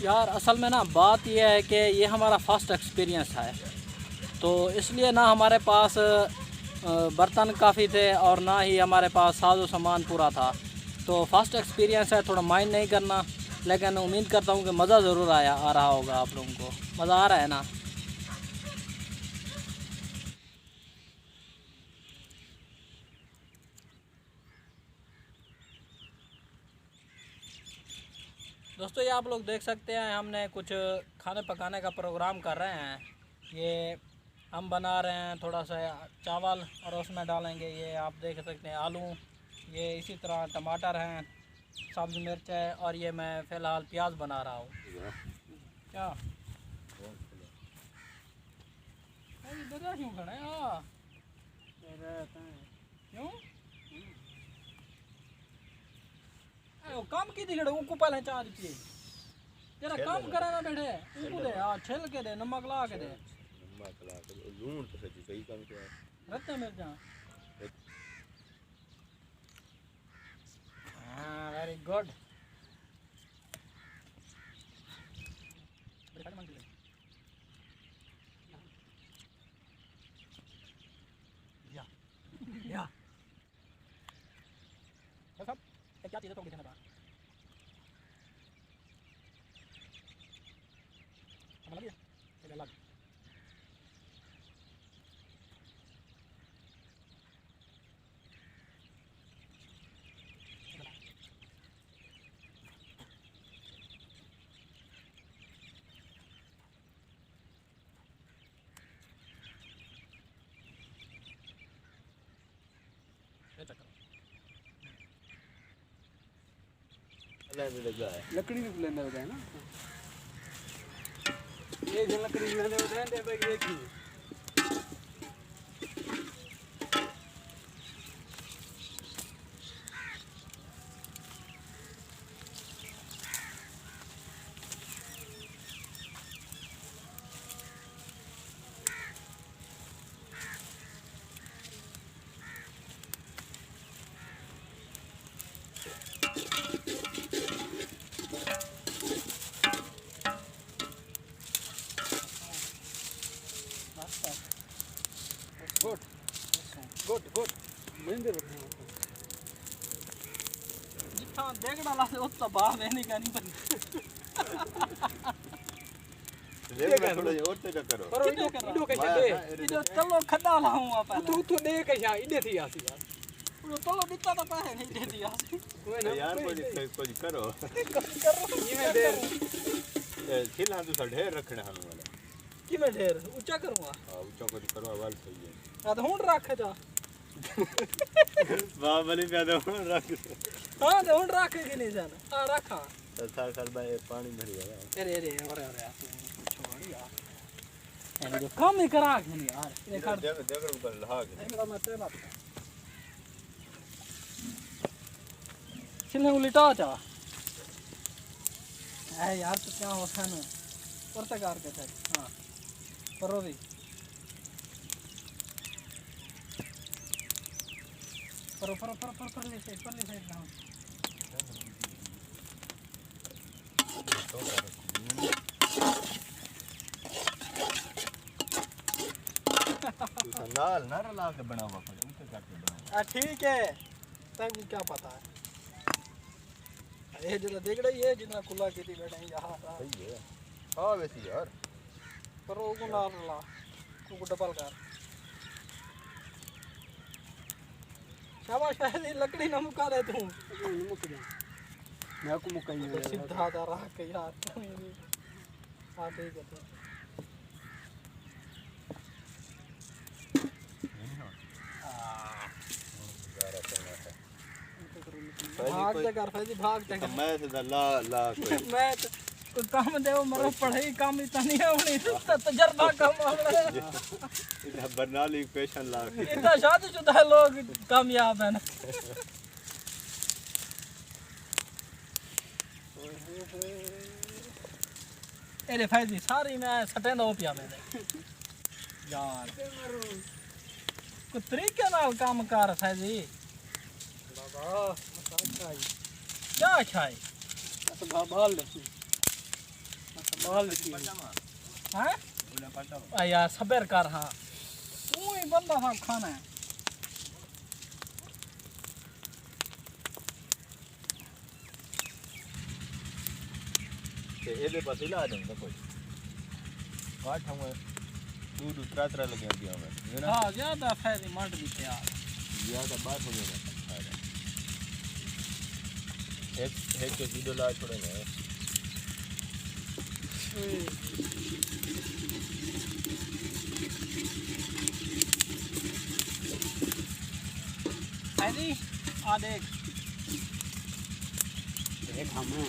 यार असल में ना बात यह है कि ये हमारा फर्स्ट एक्सपीरियंस है, तो इसलिए ना हमारे पास बर्तन काफ़ी थे और ना ही हमारे पास साजो सामान पूरा था। तो फर्स्ट एक्सपीरियंस है, थोड़ा माइंड नहीं करना, लेकिन उम्मीद करता हूँ कि मज़ा ज़रूर आ रहा होगा आप लोगों को। मज़ा आ रहा है ना? दोस्तों ये आप लोग देख सकते हैं, हमने कुछ खाने पकाने का प्रोग्राम कर रहे हैं। ये हम बना रहे हैं थोड़ा सा चावल और उसमें डालेंगे, ये आप देख सकते हैं आलू, ये इसी तरह टमाटर हैं, सब्ज़ मिर्च है, और ये मैं फ़िलहाल प्याज बना रहा हूँ। क्या इधर क्यों खड़े हैं? क्यों काम की दिखड़े उनको पहले चार्ज किए जरा काम करा ना बैठे उनको दे छिल के दे, नमक ला के दे, लूण तो सही काम किया रत्ते मिर्चा। हाँ वेरी गुड। या सब क्या चीज़ है तो दिखाना बात लगी है अलग। लकड़ी भी लेने होता है ना, ये जो लकड़ी लेने होता है भाई एक ही गुड गुड गुड महिंदे जितना देख डाला से उतना बाहर रहने का नहीं बनता। लेकिन थोड़ा और तो करो पर इडो के दे इधर चलो खड्डा लाऊं आप तू तो दे के जा इडे थी आसी यार वो चलो दिखता तो पैसे नहीं दे दिया यार कोई करो ये मैं दे खिला तो ढेर रखने हम वाला कि मैं ढेर ऊंचा करूंगा। हां ऊंचा को करो वाल सही है आ तो हुन रख जा वाह भले ज्यादा रख हां तो हुन रख के नहीं जाना हां रखा साल भाई पानी भर गया अरे अरे अरे अरे छोड़ यार ये जो काम ही करा के नहीं यार ये कर देख ऊपर लहा के मेरा मत बात छिलने उल्टा जा है यार तो क्या होता है ना पुर्तगार के थे। हाँ करो भी पर ले साइड ना नाल ना रला के बना हुआ पड़े उनके काट के बना ठीक है तब क्या पता है ये जितना देख रही है जितना खुला खेती बैठे यहाँ सही है हां वैसे यार पर वो को ना रला को डबल कर शाबाश शायद लकड़ी ना मुका दे तू मुक दे मैं को मुकाई है सीधा दा रहा के यार हां ठीक है भाग जा कर फैजी भाग जा मैं से ला मैं तो काम दे वो मरो पढ़ाई काम इतना नहीं है उन्हें तजर्बा कम हो रहा है इधर बरनाली पेशन ला इतना शादीशुदा लोग कामयाब है ना। अरे फैजी सारी मैं सटे दो पिया मैंने यार कुछ तरीके नाल काम कर फैजी बाबा क्या खाई तो बाल ले माल लिखी हैं यार सबर कर हाँ तू ही बंदा था खाना है ਇਹਦੇ ਪਾਸੇ ਲਾ ਜਾਂਦਾ ਕੋਈ ਕਾਠ ਹਮ दूध उतरा लगे दिया मैं हाँ ज्यादा फायदे मंड भी तैयार ज्यादा बात हो गया एक वीडियो ला छोड़े ना ऐसी आ देख देख हमें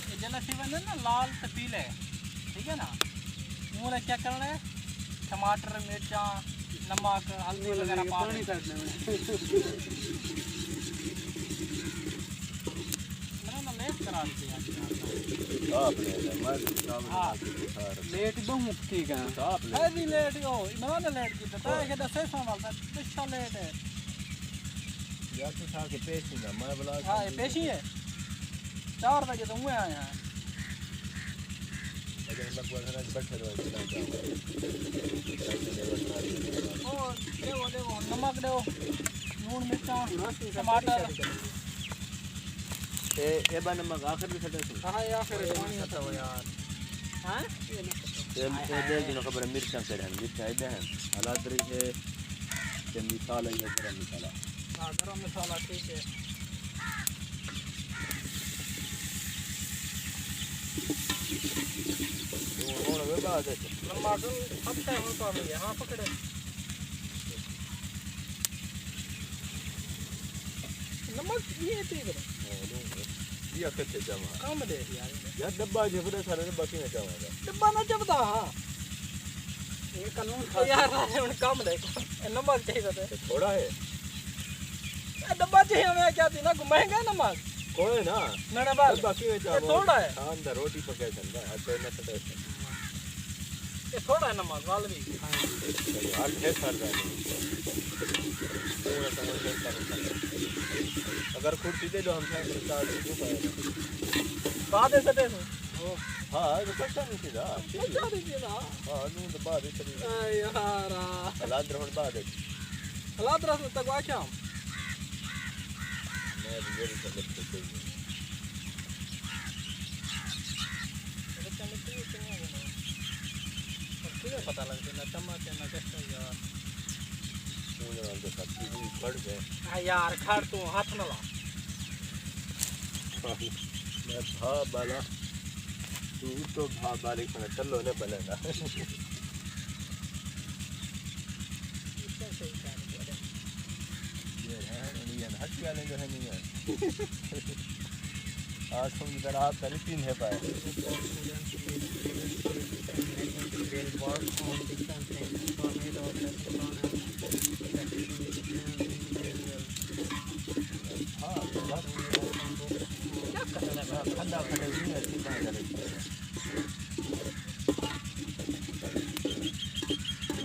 ये जलसी बने ना लाल से पीले ठीक है ना मुँह क्या करना है टमाटर मिर्चा नमक हल्दी वगैरह पानी काटने में मैंने ना लेट करा दी लेट बहुत ठीक है ऐसी लेट हो मैंने लेट की तो है दस वाला पिछला लेट है यार तो था के पेश ही ना मैं बोला हाँ ये पेश ही है 4 बजे तो हुए आए हैं लगभग बैठे रहो देखो नमक दो लून मिर्चा टमाटर ए बा नमक आखिर भी सटे हाँ ये आखिर पानी होता हो यार हाँ ये दे जो खबर मिर्चा से है मिर्चा इधर है हालात तरीके से मसाला ये गरम मसाला हाँ गरम मसाला ठीक है टमाटर अब टाइम होता है हाँ पकड़े नमक ये ठीक है ये कैसे जमा कम दे यार डब्बा जो बड़े सारे डब्बा क्यों जमा डब्बा ना जबदा हाँ ये कानून यार कम दे नमक चाहिए था थोड़ा है डब्बा चाहिए हमें क्या थी ना महंगा नमक कोई ना मैंने बाल डब्बा क्यों जमा थोड़ा है अंदर रोटी पकाए चंदा अच्छा ना सटे ये थोड़ा है नमक वाल भी हाल है साल रहा अगर कुर्सी दे दो हम स्टार्ट क्यों पाएगा बाद से दे हाँ तो कच्चा नहीं सीधा क्या दीजिएगा हाँ नून तो बाद चली यार हालात रहने बाद हालात रस तक वाचा मैं जरूर कर लेते हैं पता लगता है ना चम्मच ना कैसे यार पूरा तो सब चीज़ बढ़ गए यार खड़ तू हाथ न ला मैं भा बाला तू तो भा बालिक में चलो ने बनेगा ये है हट वाले जो है नहीं है आज हम जरा आप करीब 3 है पाए ठंडा खड़े हुए अच्छी बात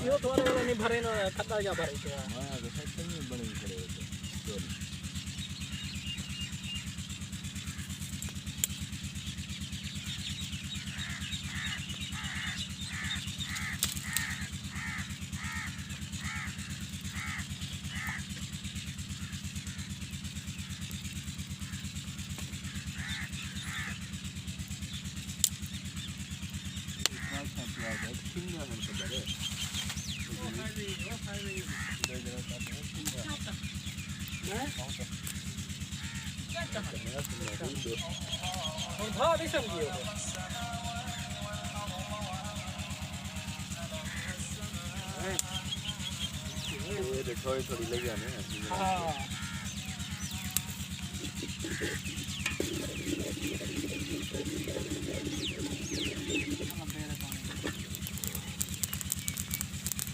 यो थोड़े वाला नहीं भरे ना खत्ता क्या भरे क्या हां तो सच में बने खड़े होते और भा भी समझिए ये थोड़ी थोड़ी लग जाने हाँ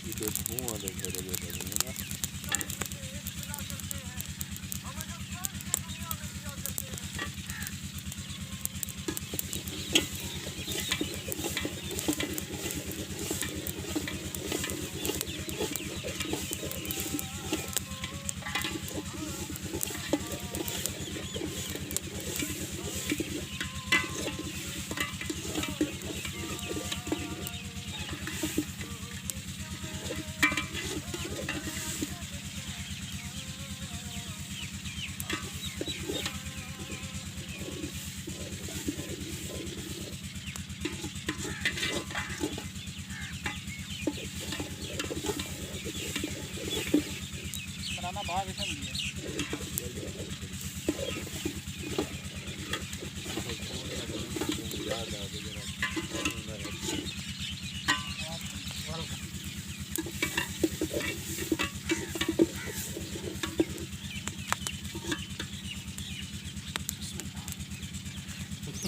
ये धुआं देख रहे हो ना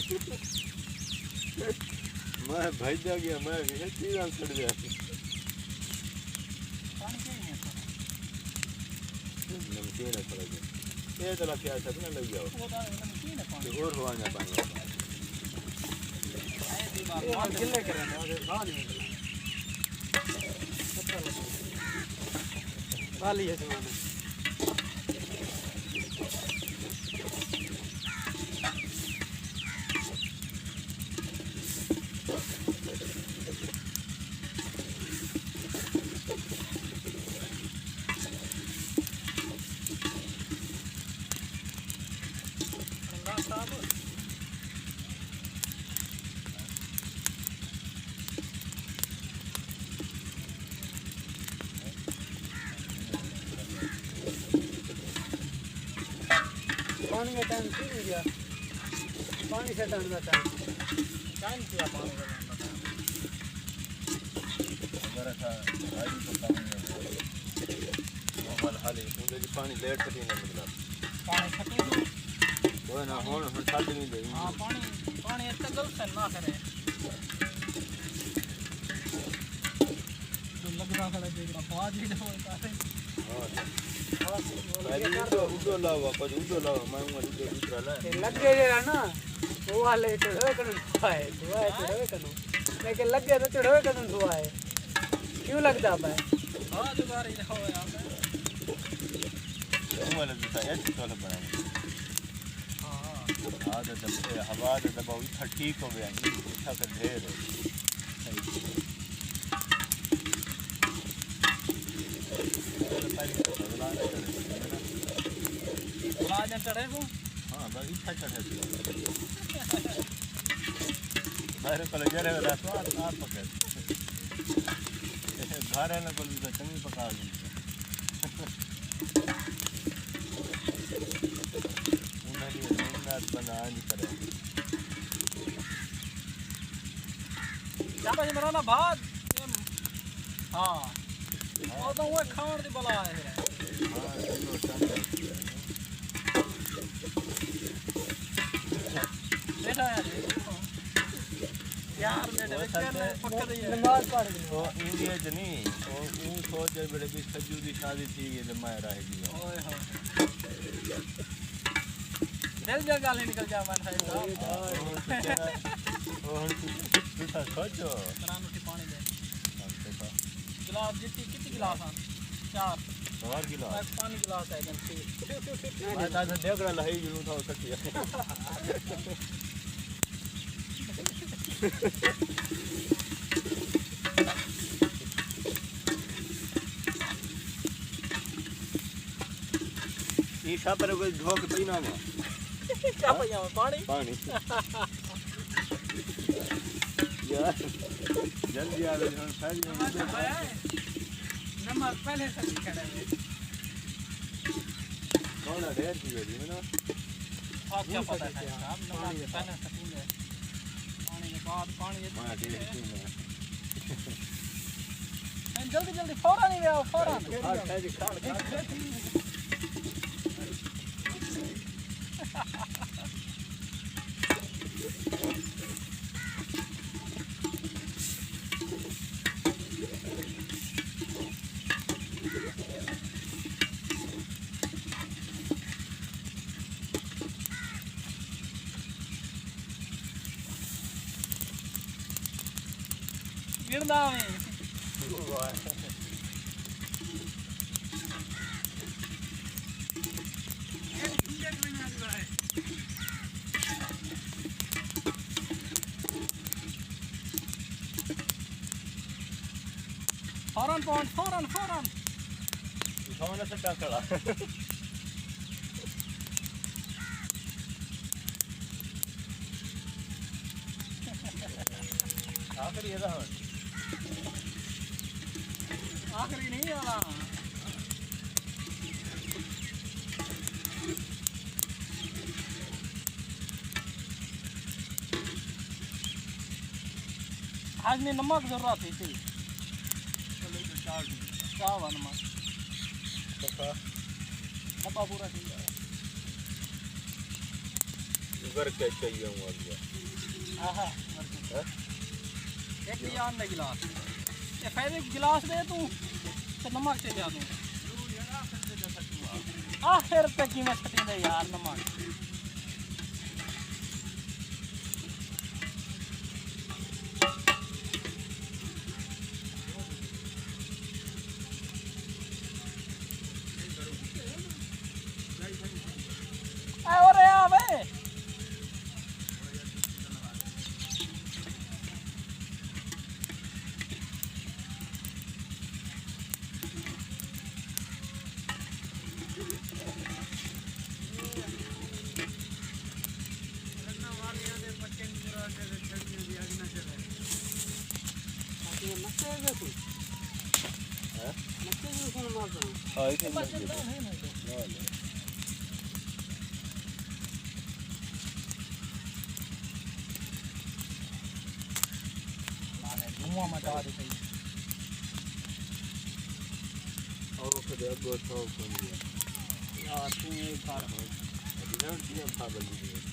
मैं भाई जा गया मैं ये चीज़ छड़ गया पानी चाहिए नहीं था नमकीन है थोड़ा सा ये तो क्या है ना लग जाओ वो तो नमकीन है पानी और हुआ ना पानी ऐसी बात ये हम गिल्ले करें ना खा नहीं वाली है जमाना पानी का टाइम ठीक हो गया पानी से टाइम का टाइम टाइम किया पानी का अगर ऐसा गाड़ी तो काम नहीं है मोबाइल हाल ही क्योंकि पानी लेट तक नहीं निकला पानी खटे वो ना हो छड़ नहीं दे हाँ पानी पानी इतना गलत से ना करे तो लग रहा खड़ा देख रहा बात ही नहीं होता है पहले तो उड़ो लावा पर उड़ो लावा मैं उड़ो दूसरा ला लग गया ना वो वाले चढ़ो कन धुआ है चढ़ो कन लेकिन लग गया तो चढ़ो कन धुआ है क्यों लगता है हाँ दोबारा ही हो यार वाला दूसरा ऐसे तो बना हाँ आधा दबे हवा का दबाव इतना ठीक हो गया इतना का ढेर है राजन चढ़े को हाँ बस इतना चढ़े मेरे को लग रहा है रास्ता आप पकड़ घर है ना कोई तो चंगी पका दी बना नहीं करे चाबा जी मेरा ना भात हाँ वो तो वो खान दी बला है बेटा यार मेरे पक्का नहीं है नमाज पढ़ गए तो इंडिया च नहीं वो सोच बड़े भी सज्जू की शादी थी ये मैं रह गया ओए हो दिल जल गाली निकल जा मान साहब और तू था सोचो तरान उठी पानी दे गिलास जितनी कितनी गिलास हैं 4 और गिलास पानी गिलास है एकदम ठीक मैं था देख रहा है जुलूं था सकती है ईशा पर कोई ढोक पई ना क्या भैया पानी पानी यार जल्दी आ रहे हैं सारी नंबर पहले से खड़े हैं कौन है ढेर की बेटी में ना आप क्या पता है साहब नंबर पहले से पूरे पानी के बाद पानी मैं ढेर की में जल्दी जल्दी फौरन ही आओ फौरन गिरना में फौरन पहुंच फौरन फौरन कौन से टकड़ा आखिरी ये रहा आखिरी नहीं वाला आज में नमक जरूरत थी चावा नमक डब्बा पूरा ठीक है भर के चाहिए हूँ अब आहा एक यार ने गिलास ये फेविक गिलास दे तू तो नमक से जा दूं आखिर पे की मैं छटी दे यार नमक अरे आवे हाँ इसे धुआं मचा दे सही और कदे अगो तो बन गया यार तू ये कर अभी ना दिया पागल हो गया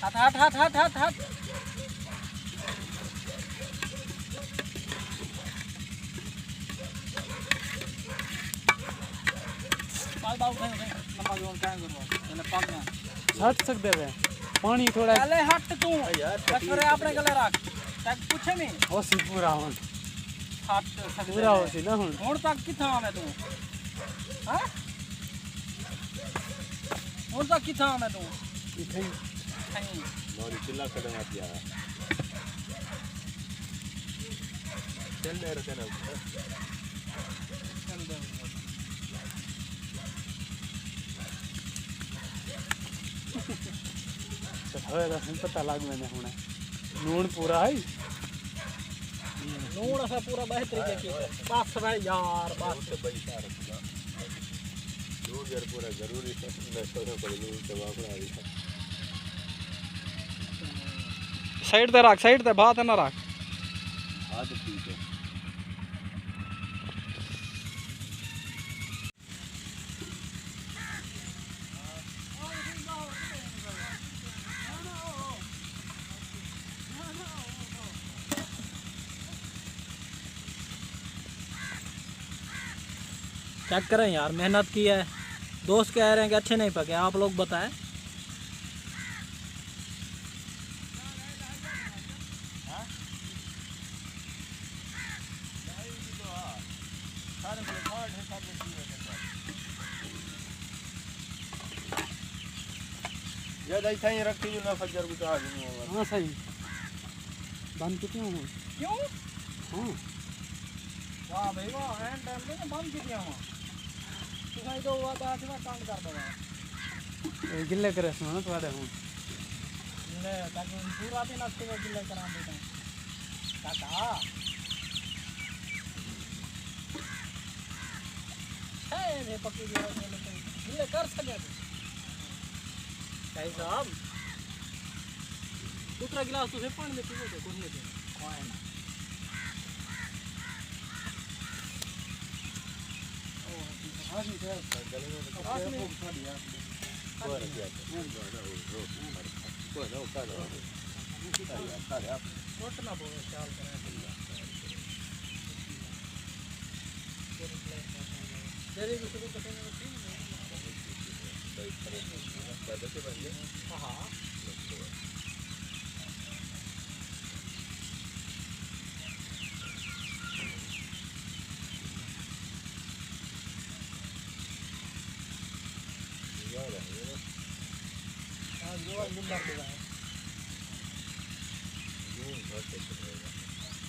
हट हट हट हट हट पाल बाबू कहीं कहीं नमक जोन क्या करो पहले पाक में हट सकते हैं पानी थोड़ा पहले हट तू बस करे अपने गले रख तक पूछे नहीं हो सी पूरा हुन हट सकते पूरा हो सी ना हुन तक किथा मैं तू हां हुन तक किथा मैं तू इथे कहीं नौरी चिल्ला कदम आती है चल ले रखे ना चल दे होएगा पता लग मैंने होना नून पूरा है नून ऐसा पूरा बेहतरी के की बस भाई यार बस दूध यार पूरा जरूरी है मैं तो कोई दूध के वापस आ रही है साइड ते रख साइड ते बात ना रख हाँ तो ठीक है चेक करें यार मेहनत की है दोस्त कह रहे हैं कि अच्छे नहीं पके आप लोग बताएं यार ऐसा ही रखी जो ना फजर को कहा नहीं होगा हाँ सही बंद कितने हो क्यों हाँ वाह भाई वाह एंड टाइम में बंद की दिया वहाँ तो भाई तो हुआ था मैं कांड कर दूँगा गिल्ले करे सुनो थोड़े हूँ ले ताकि पूरा दिन अच्छे में गिले करा देते हैं काका है पक्की गिले कर सके भाई साहब दूसरा गिलास तो पानी में पीने थे कुछ नहीं थे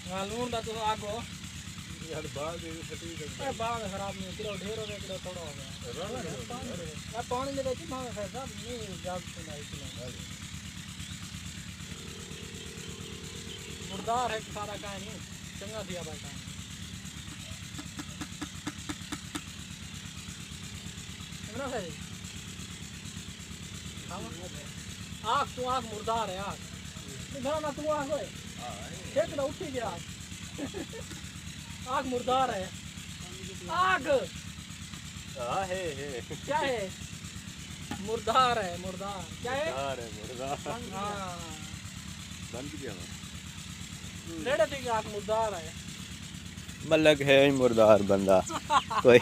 हाँ लून का तो आगो यार बाल भी फटी गई बाल खराब नहीं किलो ढेर हो गया किलो थोड़ा हो गया पानी में देखी भाव है सब नहीं जाग सुनाई किलो मुर्दार है सारा का नहीं चंगा दिया भाई का ना सही आग तू आग मुर्दार है आग ना तू आग है खेत ना उठी गया आग मुर्दार है आग है क्या है मुर्दार है मुर्दार क्या है मुर्दार हाँ बंद किया रेडे थी आग मुर्दार है मलक है मुर्दार बंदा कोई